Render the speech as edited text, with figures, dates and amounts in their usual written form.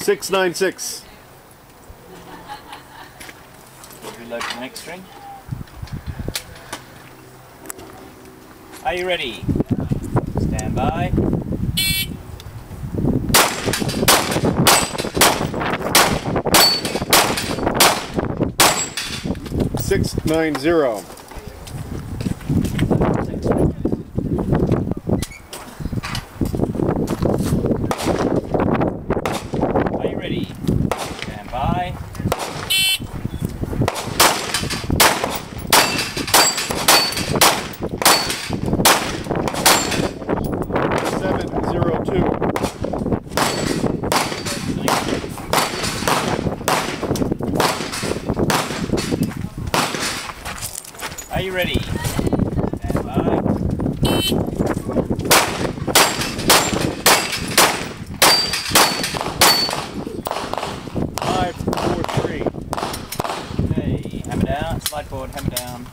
696. Reload the next string. Are you ready? Stand by. Six, 9-0. Are you ready? Stand by. Are you ready? Stand by. 5, 4, 3. Okay, hammer down, slide forward, hammer down.